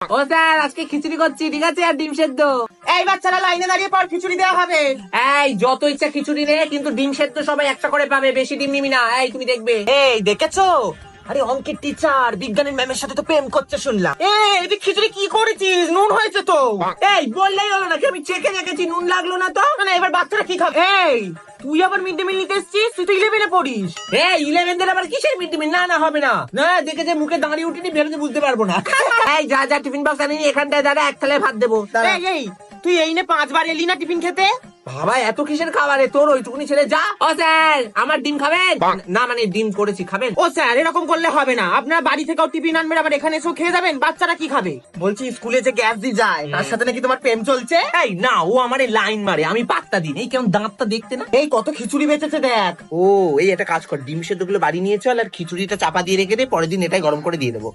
ও sir আজকে খিচুড়ি করছি, ঠিক আছে, আর ডিম সেদ্ধ। এই বাচ্চারা লাইনে দাঁড়িয়ে পর, খিচুড়ি দেওয়া হবে। এই যত ইচ্ছা খিচুড়ি নে, কিন্তু ডিম সেদ্ধ সবাই একটা করে পাবে, বেশি ডিম নিবি না। এই তুমি দেখবে। এই দেখেছো, আরে অঙ্কের টিচার বিজ্ঞানের ম্যামের সাথে তো প্রেম করছে শুনলাম। এই তুই খিচুড়ি কি করেছিস? নুন হয়েছে তো। এই বললেই হলো নাকি? আমি চেখে দেখেছি, নুন লাগলো না তো। মানে এবার বাচ্চারা কি খাবে? এই তুই আবার মিড ডে মিল নিতে এসছিস? তুই তো 11-এ পড়িস। এই 11 আবার কিসের মিড ডে মিল? না না, হবে না। না দেখে যে মুখে দাঁড়িয়ে উঠিনি, ভেবে বুঝতে পারবো না। এই যা যা টিফিন বক্স আনিনি, এখানটায় দাঁড়া, এক থালায় ভাত দেবো। দাঁড়া। এই তুই এই নে 5 বার এলি না টিফিন খেতে। বাবা এত কিসের খাবারে তোর? ওইটুকুনি ছেলে যা। ও স্যার আমার ডিম খাবেন? না মানে ডিম করেছি, খাবেন? ও স্যার এরকম করলে হবে না, আপনার বাড়ি থেকেও টিফিন আনবেন আবার এখানে এসেও খেয়ে যাবেন। বাচ্চারা কি খাবে? বলছি স্কুলে যে গ্যাস দিয়ে যায়, তার সাথে নাকি তোমার প্রেম চলছে? এই না, ও আমার লাইন মারে, আমি পাত্তা দিই। এই কেমন দাঁতটা দেখতে না? এই কত খিচুড়ি বেঁচেছে দেখ। ও এই একটা কাজ কর, ডিম সেদ্ধ গুলো বাড়ি নিয়ে চল, আর খিচুড়িটা চাপা দিয়ে রেখে দে, পরের দিন এটাই গরম করে দিয়ে দেবো।